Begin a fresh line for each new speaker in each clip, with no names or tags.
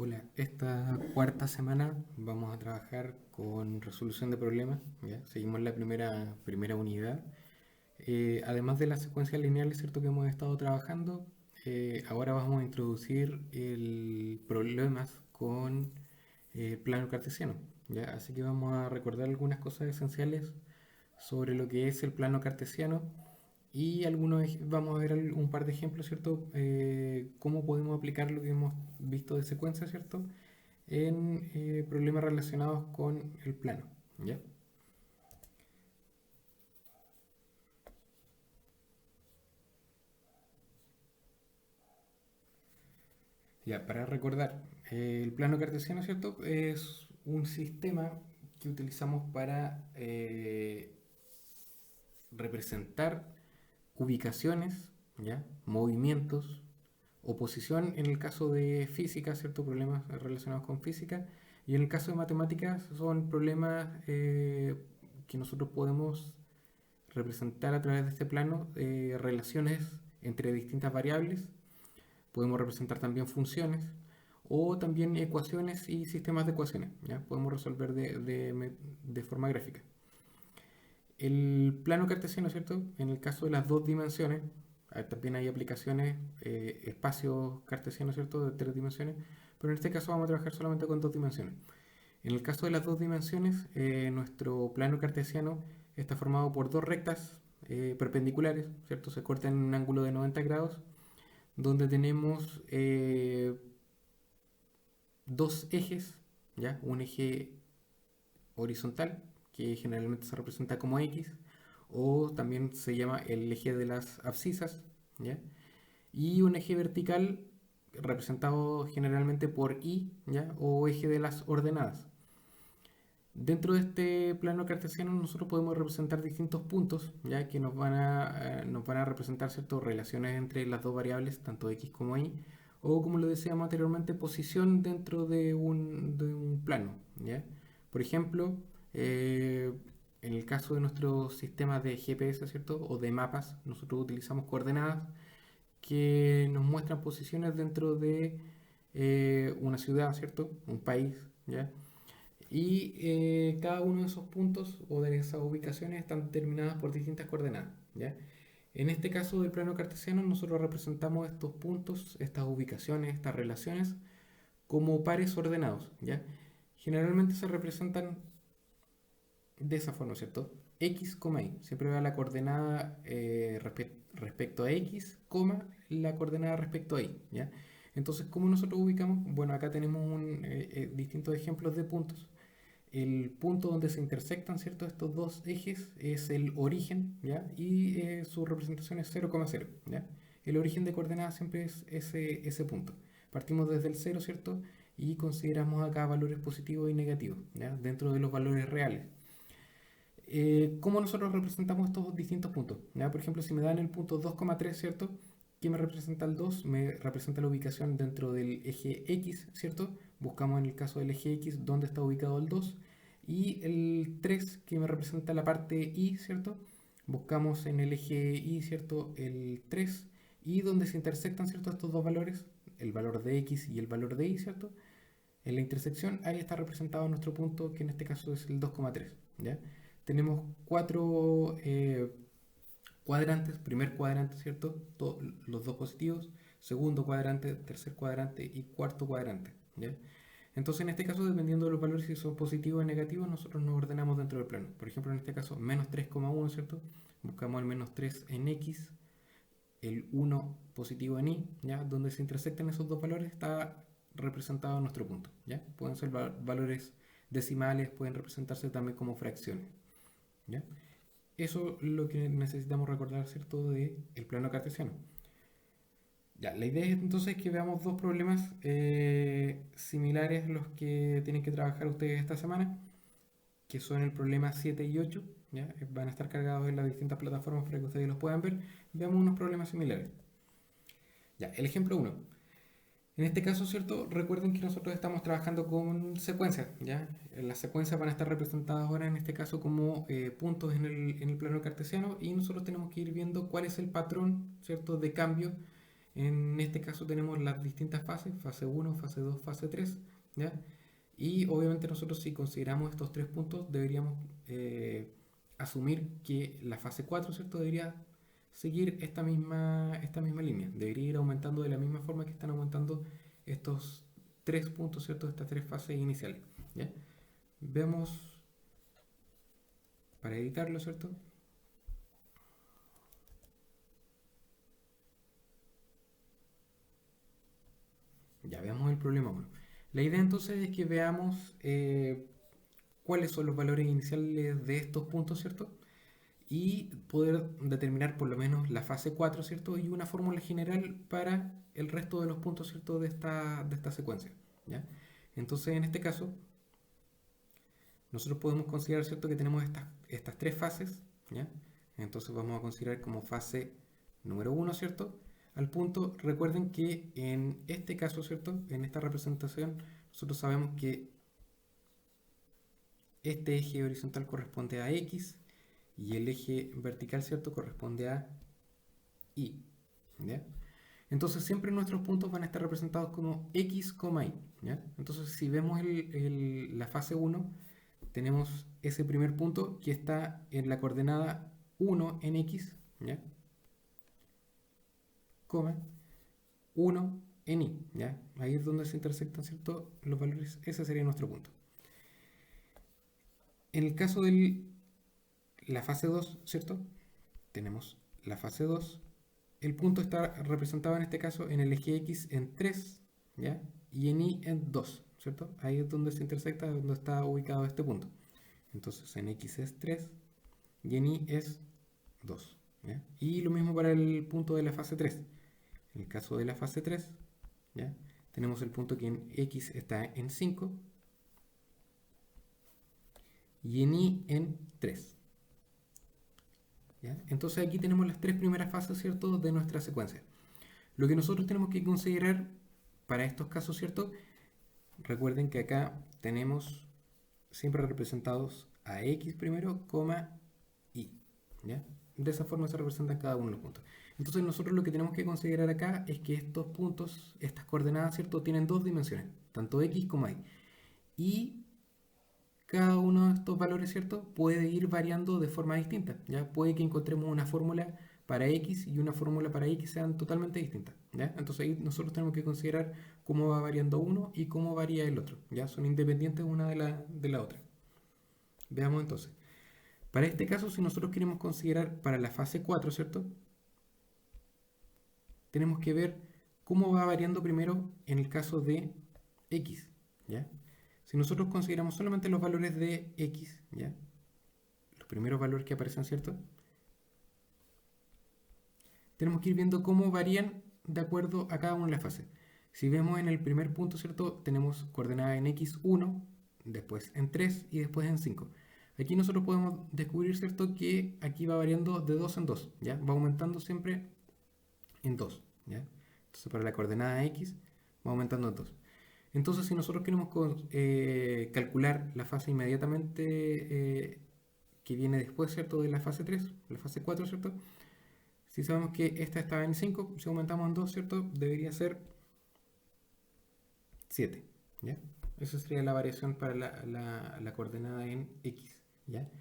Hola, esta cuarta semana vamos a trabajar con resolución de problemas, ¿ya? Seguimos la primera unidad. Además de las secuencias lineales, ¿cierto? Que hemos estado trabajando, ahora vamos a introducir el problemas con plano cartesiano, ¿ya? Así que vamos a recordar algunas cosas esenciales sobre lo que es el plano cartesiano y vamos a ver un par de ejemplos, ¿cierto? Cómo podemos aplicar lo que hemos visto de secuencia, ¿cierto? En problemas relacionados con el plano, ¿ya? Ya, para recordar, el plano cartesiano, ¿cierto? Es un sistema que utilizamos para representar ubicaciones, ¿ya? Movimientos, oposición en el caso de física, ¿cierto? Problemas relacionados con física. Y en el caso de matemáticas son problemas que nosotros podemos representar a través de este plano relaciones entre distintas variables. Podemos representar también funciones o también ecuaciones y sistemas de ecuaciones. ¿Ya? Podemos resolver de forma gráfica. El plano cartesiano, ¿cierto? En el caso de las dos dimensiones, también hay aplicaciones, espacios cartesianos, ¿cierto? De tres dimensiones, pero en este caso vamos a trabajar solamente con dos dimensiones. En el caso de las dos dimensiones, nuestro plano cartesiano está formado por dos rectas perpendiculares, ¿cierto? Se cortan en un ángulo de 90 grados, donde tenemos dos ejes, ¿ya? Un eje horizontal, que generalmente se representa como X, o también se llama el eje de las abscisas, ¿ya? Y un eje vertical representado generalmente por Y, ¿ya? O eje de las ordenadas. Dentro de este plano cartesiano nosotros podemos representar distintos puntos, ya que nos van a representar ciertas relaciones entre las dos variables, tanto x como y, o como lo decíamos anteriormente, posición dentro de un plano. ¿Ya? Por ejemplo, eh, en el caso de nuestros sistemas de GPS, ¿cierto? O de mapas, nosotros utilizamos coordenadas que nos muestran posiciones dentro de una ciudad, ¿cierto? Un país, ¿ya? Y cada uno de esos puntos o de esas ubicaciones están determinadas por distintas coordenadas, ¿ya? En este caso del plano cartesiano, nosotros representamos estos puntos, estas ubicaciones, estas relaciones, como pares ordenados, ¿ya? Generalmente se representan de esa forma, ¿cierto? X, y. Siempre va la coordenada respecto a X, la coordenada respecto a Y, ¿ya? Entonces, ¿cómo nosotros ubicamos? Bueno, acá tenemos distintos ejemplos de puntos. El punto donde se intersectan, ¿cierto? Estos dos ejes es el origen, ¿ya? Y su representación es 0,0, ¿ya? El origen de coordenadas siempre es ese punto. Partimos desde el 0, ¿cierto? Y consideramos acá valores positivos y negativos, ¿ya? Dentro de los valores reales. ¿Cómo nosotros representamos estos distintos puntos? ¿Ya? Por ejemplo, si me dan el punto 2,3, ¿cierto? ¿Qué me representa el 2? Me representa la ubicación dentro del eje X, ¿cierto? Buscamos en el caso del eje X dónde está ubicado el 2. Y el 3, que me representa la parte Y, ¿cierto? Buscamos en el eje Y, ¿cierto? El 3. Y donde se intersectan, ¿cierto? Estos dos valores, el valor de X y el valor de Y, ¿cierto? En la intersección, ahí está representado nuestro punto, que en este caso es el 2,3. ¿Ya? Tenemos cuatro cuadrantes, primer cuadrante, ¿cierto? Los dos positivos, segundo cuadrante, tercer cuadrante y cuarto cuadrante. ¿Ya? Entonces, en este caso, dependiendo de los valores, si son positivos o negativos, nosotros nos ordenamos dentro del plano. Por ejemplo, en este caso, menos 3,1, ¿cierto? Buscamos el menos 3 en X, el 1 positivo en Y, ¿ya? Donde se intersectan esos dos valores está representado nuestro punto, ¿ya? Pueden ser valores decimales, pueden representarse también como fracciones, ¿ya? Eso es lo que necesitamos recordar, ¿cierto? De el plano cartesiano. Ya, la idea es entonces que veamos dos problemas similares a los que tienen que trabajar ustedes esta semana, que son el problema 7 y 8, ¿ya? Van a estar cargados en las distintas plataformas para que ustedes los puedan ver. Veamos unos problemas similares. Ya, el ejemplo uno. En este caso, ¿cierto? Recuerden que nosotros estamos trabajando con secuencias, ¿ya? Las secuencias van a estar representadas ahora en este caso como puntos en el plano cartesiano y nosotros tenemos que ir viendo cuál es el patrón, ¿cierto? De cambio En este caso tenemos las distintas fases, fase 1, fase 2, fase 3, ¿ya? Y obviamente nosotros si consideramos estos tres puntos deberíamos asumir que la fase 4, ¿cierto? Debería seguir esta misma línea, debería ir aumentando de la misma forma que están aumentando estos tres puntos, ¿cierto? Estas tres fases iniciales, ¿ya? Vemos, para editarlo, ¿cierto? Ya veamos el problema 1. La idea entonces es que veamos cuáles son los valores iniciales de estos puntos, ¿cierto? Y poder determinar por lo menos la fase 4, ¿cierto? Y una fórmula general para el resto de los puntos, ¿cierto? De esta secuencia, ¿ya? Entonces, en este caso, nosotros podemos considerar, ¿cierto? Que tenemos estas tres fases, ¿ya? Entonces vamos a considerar como fase número 1, ¿cierto? Al punto, recuerden que en este caso, ¿cierto? En esta representación, nosotros sabemos que este eje horizontal corresponde a X y el eje vertical, ¿cierto? Corresponde a Y, ¿ya? Entonces siempre nuestros puntos van a estar representados como X, Y, ¿ya? Entonces si vemos la fase 1, tenemos ese primer punto que está en la coordenada 1 en X, ¿ya? Coma, 1 en Y, ¿ya? Ahí es donde se intersectan, ¿cierto? Los valores, ese sería nuestro punto. En el caso de la fase 2, ¿cierto? Tenemos la fase 2. El punto está representado en este caso en el eje X en 3, ¿ya? Y en Y en 2, ¿cierto? Ahí es donde se intersecta, donde está ubicado este punto. Entonces en X es 3 y en Y es 2, ¿ya? Y lo mismo para el punto de la fase 3. En el caso de la fase 3, ¿ya? Tenemos el punto que en X está en 5 y en Y en 3. ¿Ya? Entonces aquí tenemos las tres primeras fases, ¿cierto?, de nuestra secuencia. Lo que nosotros tenemos que considerar para estos casos, ¿cierto? Recuerden que acá tenemos siempre representados a X primero, coma, Y, ¿ya? De esa forma se representan cada uno de los puntos. Entonces nosotros lo que tenemos que considerar acá es que estos puntos, estas coordenadas, ¿cierto?, tienen dos dimensiones, tanto X como Y. Y cada uno de estos valores, ¿cierto?, puede ir variando de forma distinta, ¿ya? Puede que encontremos una fórmula para X y una fórmula para Y que sean totalmente distintas, ¿ya? Entonces ahí nosotros tenemos que considerar cómo va variando uno y cómo varía el otro, ¿ya? Son independientes una de la otra. Veamos entonces. Para este caso, si nosotros queremos considerar para la fase 4, ¿cierto? Tenemos que ver cómo va variando primero en el caso de X, ¿ya? Si nosotros consideramos solamente los valores de X, ¿ya? Los primeros valores que aparecen, ¿cierto? Tenemos que ir viendo cómo varían de acuerdo a cada una de las fases. Si vemos en el primer punto, ¿cierto? Tenemos coordenada en X1, después en 3 y después en 5. Aquí nosotros podemos descubrir, ¿cierto?, que aquí va variando de 2 en 2, ¿ya? Va aumentando siempre en 2, ¿ya? Entonces para la coordenada X va aumentando en 2. Entonces si nosotros queremos calcular la fase inmediatamente que viene después, ¿cierto?, de la fase 3, la fase 4, ¿cierto? Si sabemos que esta estaba en 5, si aumentamos en 2, ¿cierto? Debería ser 7, ¿ya? Esa sería la variación para la coordenada en X, ¿ya?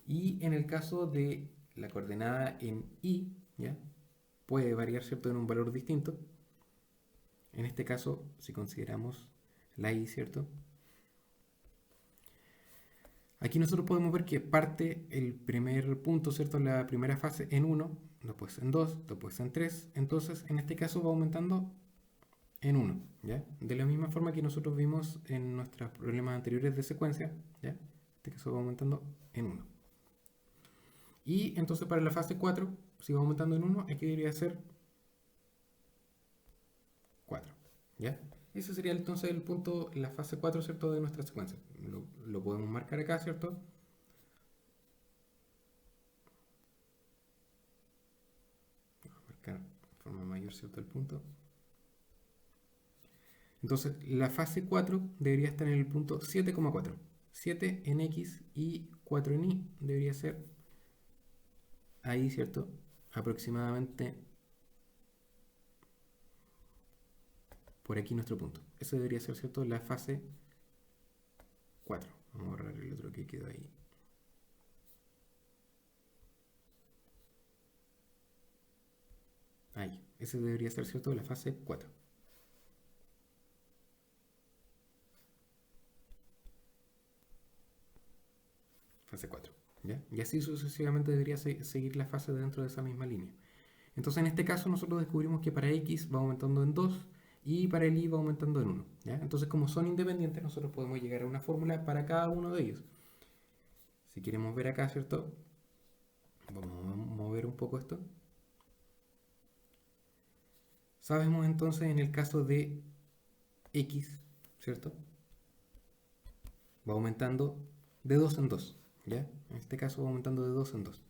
Y en el caso de la coordenada en Y, ¿ya? Puede variar, ¿cierto?, en un valor distinto. En este caso, si consideramos la Y, ¿cierto? Aquí nosotros podemos ver que parte el primer punto, ¿cierto?, la primera fase en 1, después en 2, después en 3. Entonces, en este caso va aumentando en 1, ¿ya? De la misma forma que nosotros vimos en nuestros problemas anteriores de secuencia, ¿ya? En este caso va aumentando en 1. Y entonces para la fase 4, si va aumentando en 1, aquí debería ser 4, ¿ya? Ese sería entonces el punto, la fase 4, ¿cierto?, de nuestra secuencia. Lo podemos marcar acá, ¿cierto? Vamos a marcar de forma mayor, ¿cierto?, el punto. Entonces, la fase 4 debería estar en el punto 7,4. 7 en X y 4 en Y debería ser ahí, ¿cierto? Aproximadamente por aquí nuestro punto. Eso debería ser, ¿cierto?, la fase 4. Vamos a borrar el otro que quedó ahí. Ahí. Ese debería ser, ¿cierto?, la fase 4. Fase 4. ¿Ya? Y así sucesivamente debería seguir la fase dentro de esa misma línea. Entonces en este caso nosotros descubrimos que para x va aumentando en 2 y para el y va aumentando en 1. ¿Ya? Entonces como son independientes nosotros podemos llegar a una fórmula para cada uno de ellos. Si queremos ver acá, ¿cierto? Vamos a mover un poco esto. Sabemos entonces en el caso de x, ¿cierto? Va aumentando de 2 en 2. ¿Ya? En este caso va aumentando de 2 en 2.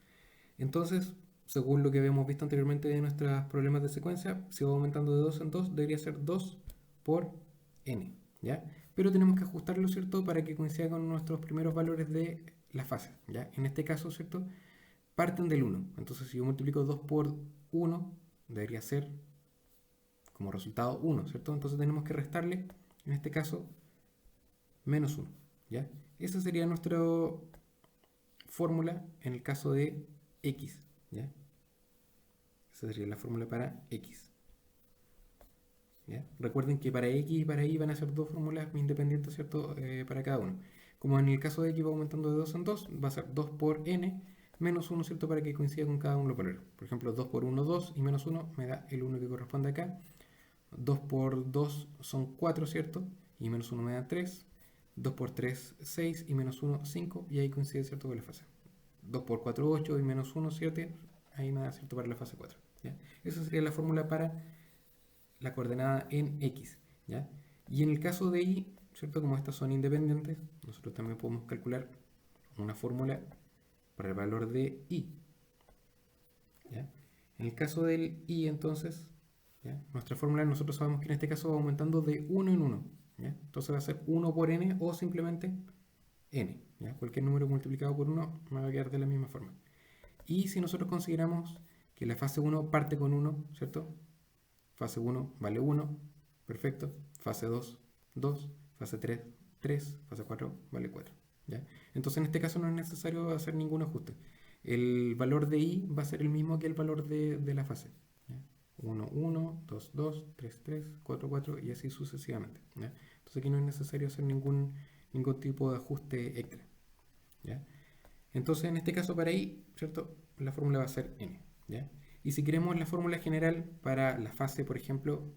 Entonces, según lo que habíamos visto anteriormente de nuestros problemas de secuencia, si va aumentando de 2 en 2, debería ser 2 por n, ¿ya? Pero tenemos que ajustarlo, ¿cierto?, para que coincida con nuestros primeros valores de la fase, ¿ya? En este caso, ¿cierto?, parten del 1. Entonces, si yo multiplico 2 por 1, debería ser como resultado 1, ¿cierto? Entonces tenemos que restarle, en este caso, menos 1, ¿ya? Esa sería nuestra fórmula en el caso de x, ¿ya? Esa sería la fórmula para x. ¿Ya? Recuerden que para x y para y van a ser dos fórmulas independientes, ¿cierto? Para cada uno. Como en el caso de x va aumentando de 2 en 2, va a ser 2 por n menos 1, ¿cierto? Para que coincida con cada uno de los valores. Por ejemplo, 2 por 1, 2 y menos 1 me da el 1 que corresponde acá. 2 por 2 son 4, ¿cierto? Y menos 1 me da 3. 2 por 3, 6 y menos 1, 5. Y ahí coincide, ¿cierto?, con la fase. 2 por 4, 8 y menos 1, 7. Ahí me da, ¿cierto?, para la fase 4. ¿Ya? Esa sería la fórmula para la coordenada en x, ¿ya? Y en el caso de y, ¿cierto?, como estas son independientes, nosotros también podemos calcular una fórmula para el valor de y, ¿ya? En el caso del y, entonces, ¿ya?, nuestra fórmula nosotros sabemos que en este caso va aumentando de 1 en 1, ¿ya? Entonces va a ser 1 por n o simplemente n, ¿ya? Cualquier número multiplicado por 1 me va a quedar de la misma forma. Y si nosotros consideramos que la fase 1 parte con 1, ¿cierto? Fase 1 vale 1, perfecto. Fase 2, 2. Fase 3, 3. Fase 4 vale 4. ¿Ya? Entonces en este caso no es necesario hacer ningún ajuste. El valor de i va a ser el mismo que el valor de la fase. ¿Ya? 1, 1, 2, 2, 3, 3, 4, 4 y así sucesivamente. ¿Ya? Entonces aquí no es necesario hacer ningún tipo de ajuste extra. ¿Ya? Entonces en este caso para i, ¿cierto?, la fórmula va a ser n. ¿Ya? Y si queremos la fórmula general para la fase, por ejemplo,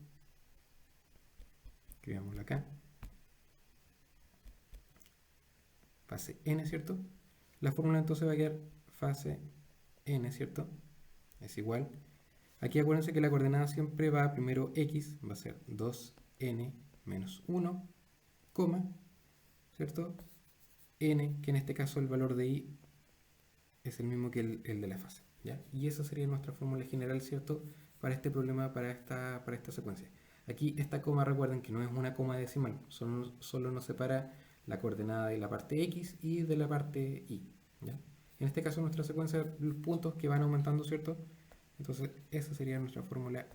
escribámosla acá, fase n, ¿cierto? La fórmula entonces va a quedar fase n, ¿cierto? Es igual. Aquí acuérdense que la coordenada siempre va primero x, va a ser 2n menos 1, coma, ¿cierto? N, que en este caso el valor de i es el mismo que el de la fase. ¿Ya? Y esa sería nuestra fórmula general, ¿cierto?, para este problema, para esta secuencia. Aquí esta coma, recuerden que no es una coma decimal, solo nos separa la coordenada de la parte x y de la parte y. ¿Ya? En este caso nuestra secuencia de los puntos que van aumentando, ¿cierto? Entonces esa sería nuestra fórmula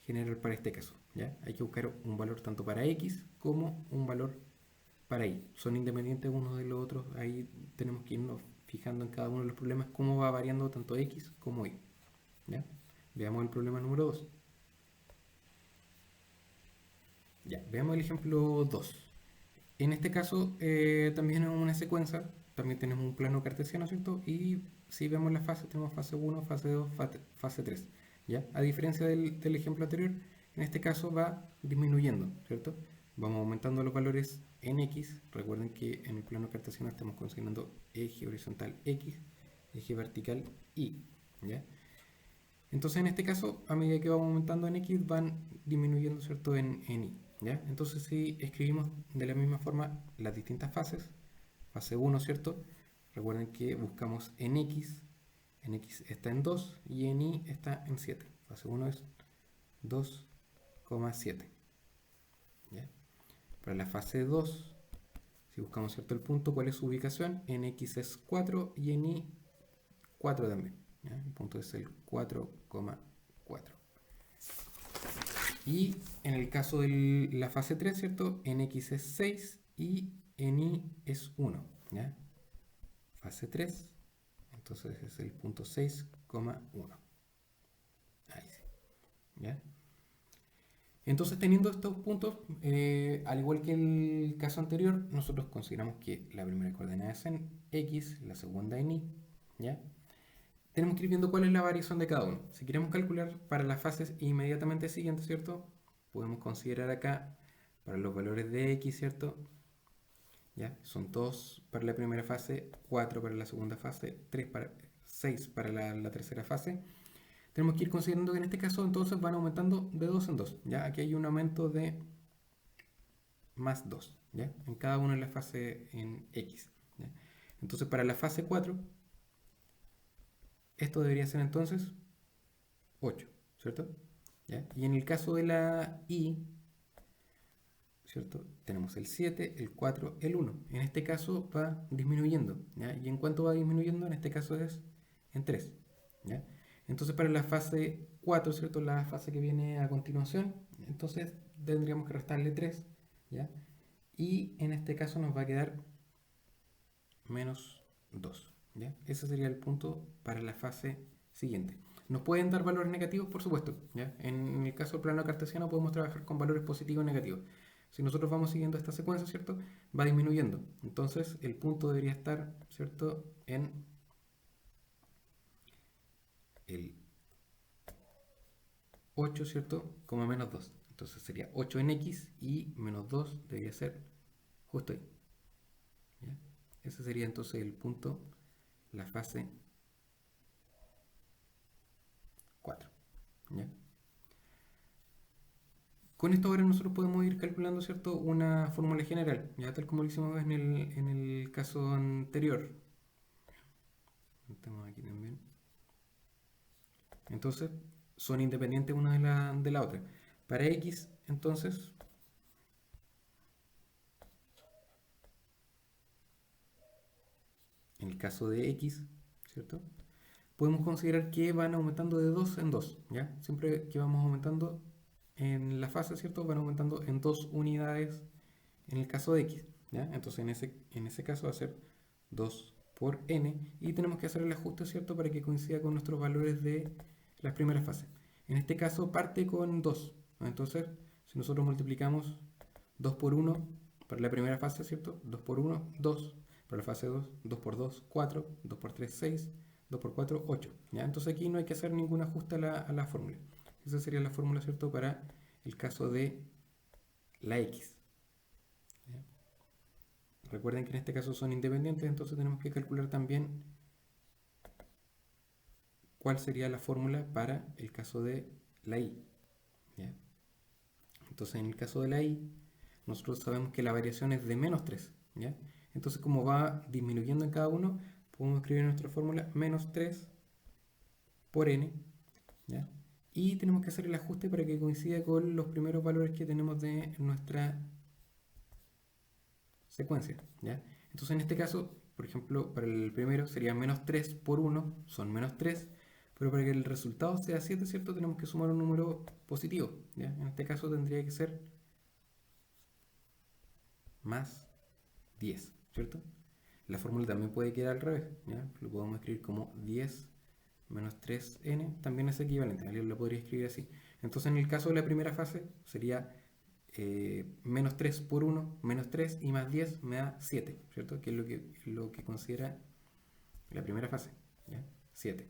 general para este caso. ¿Ya? Hay que buscar un valor tanto para x como un valor para y. Son independientes unos de los otros, ahí tenemos que irnos fijando en cada uno de los problemas cómo va variando tanto x como y. ¿Ya? Veamos el problema número 2. Ya, veamos el ejemplo 2. En este caso también es una secuencia, también tenemos un plano cartesiano, ¿cierto? Y si vemos las fases, tenemos fase 1, fase 2, fase 3. ¿Ya? A diferencia del ejemplo anterior, en este caso va disminuyendo, ¿cierto? Vamos aumentando los valores en x. Recuerden que en el plano cartesiano estamos considerando eje horizontal x, eje vertical y. ¿Ya? Entonces en este caso, a medida que vamos aumentando en x, van disminuyendo, ¿cierto?, en y. ¿Ya? Entonces si escribimos de la misma forma las distintas fases, fase 1, ¿cierto? Recuerden que buscamos en x está en 2 y en y está en 7. Fase 1 es 2,7. ¿Ya? Para la fase 2, si buscamos, ¿cierto?, el punto, ¿cuál es su ubicación? En x es 4 y en y 4 también. ¿Ya? El punto es el 4,4. Y en el caso de la fase 3, ¿cierto? En X es 6 y en Y es 1, ¿ya? Fase 3, entonces es el punto 6,1. Ahí sí, ¿ya? Entonces, teniendo estos puntos, al igual que el caso anterior, nosotros consideramos que la primera coordenada es en X, la segunda en Y, ¿ya? Tenemos que ir viendo cuál es la variación de cada uno. Si queremos calcular para las fases inmediatamente siguientes, ¿cierto? Podemos considerar acá para los valores de X, ¿cierto? ¿Ya? Son 2 para la primera fase, 4 para la segunda fase, 6 para la tercera fase. Tenemos que ir considerando que en este caso entonces van aumentando de 2 en 2. ¿Ya? Aquí hay un aumento de más 2, ¿ya? En cada una de las fases en X, ¿ya? Entonces para la fase 4, esto debería ser entonces 8, ¿cierto? ¿Ya? Y en el caso de la Y, ¿cierto? Tenemos el 7, el 4, el 1. En este caso va disminuyendo, ¿ya? ¿Y en cuánto va disminuyendo? En este caso es en 3, ¿ya? Entonces para la fase 4, ¿cierto? La fase que viene a continuación, entonces tendríamos que restarle 3, ¿ya? Y en este caso nos va a quedar menos 2, ¿ya? Ese sería el punto para la fase siguiente. ¿Nos pueden dar valores negativos? Por supuesto, ¿ya? En el caso del plano cartesiano podemos trabajar con valores positivos y negativos. Si nosotros vamos siguiendo esta secuencia, ¿cierto? Va disminuyendo. Entonces el punto debería estar, ¿cierto? En el 8, ¿cierto? Como menos 2. Entonces sería 8 en X y menos 2 debería ser justo ahí, ¿ya? Ese sería entonces el punto, la fase 4, ¿ya? Con esto ahora nosotros podemos ir calculando, ¿cierto? Una fórmula general, ya tal como lo hicimos en el caso anterior. Tenemos aquí también. Entonces, son independientes una de la otra. Para X, entonces, en el caso de X, ¿cierto? Podemos considerar que van aumentando de 2 en 2, ¿ya? Siempre que vamos aumentando en la fase, ¿cierto? Van aumentando en 2 unidades en el caso de X, ¿ya? Entonces en ese caso va a ser 2 por n y tenemos que hacer el ajuste, ¿cierto? Para que coincida con nuestros valores de las primeras fases. En este caso parte con 2, ¿no? Entonces si nosotros multiplicamos 2 por 1 para la primera fase, ¿cierto? 2 por 1, 2. Para la fase 2, 2 por 2, 4. 2 por 3, 6. 2 por 4, 8. ¿Ya? Entonces aquí no hay que hacer ningún ajuste a la fórmula. Esa sería la fórmula, ¿cierto? Para el caso de la X. ¿Ya? Recuerden que en este caso son independientes, entonces tenemos que calcular también cuál sería la fórmula para el caso de la Y, ¿ya? Entonces en el caso de la Y, nosotros sabemos que la variación es de menos 3, ¿ya? Entonces como va disminuyendo en cada uno, podemos escribir en nuestra fórmula menos 3 por n, ¿ya? Y tenemos que hacer el ajuste para que coincida con los primeros valores que tenemos de nuestra secuencia, ¿ya? Entonces en este caso, por ejemplo, para el primero sería menos 3 por 1, son menos 3, pero para que el resultado sea 7, ¿cierto? Tenemos que sumar un número positivo, ¿ya? En este caso tendría que ser más 10, ¿cierto? La fórmula también puede quedar al revés, ¿ya? Lo podemos escribir como 10 menos 3n, también es equivalente, alguien lo podría escribir así. Entonces en el caso de la primera fase sería menos 3 por 1, menos 3 y más 10 me da 7, ¿cierto? Que es lo que considera la primera fase, ¿ya? 7.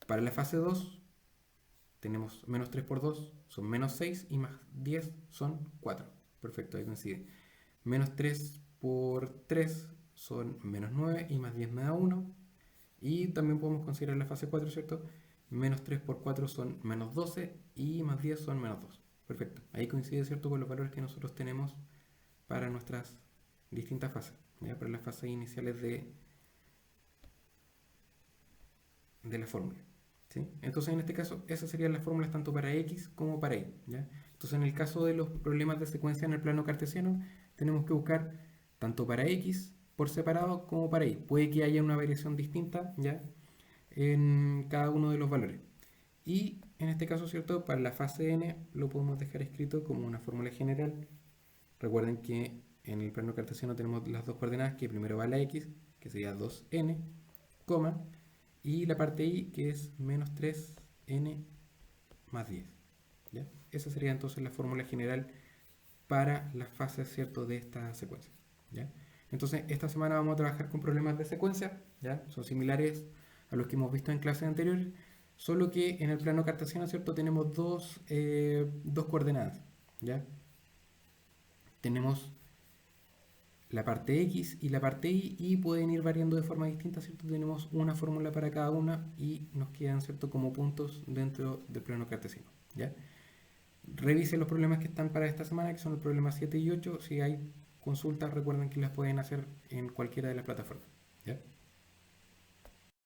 Para la fase 2 tenemos menos 3 por 2 son menos 6 y más 10 son 4. Perfecto, ahí coincide. Menos 3 por 3 son menos 9 y más 10 me da 1. Y también podemos considerar la fase 4, ¿cierto? Menos 3 por 4 son menos 12 y más 10 son menos 2. Perfecto. Ahí coincide, ¿cierto? Con los valores que nosotros tenemos para nuestras distintas fases, ¿ya? Para las fases iniciales de la fórmula, ¿sí? Entonces en este caso esas serían las fórmulas tanto para X como para Y, ¿ya? Entonces en el caso de los problemas de secuencia en el plano cartesiano tenemos que buscar tanto para X por separado como para Y. Puede que haya una variación distinta, ¿ya? En cada uno de los valores. Y en este caso, ¿cierto? Para la fase n lo podemos dejar escrito como una fórmula general. Recuerden que en el plano cartesiano tenemos las dos coordenadas, que primero va la x, que sería 2n, coma, y la parte y, que es menos 3n más 10. ¿Ya? Esa sería entonces la fórmula general para las fases, ¿cierto?, de esta secuencia. ¿Ya? Entonces, esta semana vamos a trabajar con problemas de secuencia, ¿ya? Son similares a los que hemos visto en clases anteriores, solo que en el plano cartesiano, ¿cierto?, tenemos dos coordenadas, ¿ya? Tenemos la parte x y la parte y pueden ir variando de forma distinta, ¿cierto? Tenemos una fórmula para cada una y nos quedan, ¿cierto?, como puntos dentro del plano cartesiano, ¿ya? Revisen los problemas que están para esta semana, que son el problema 7 y 8. Si hay consultas, recuerden que las pueden hacer en cualquiera de las plataformas, ¿ya?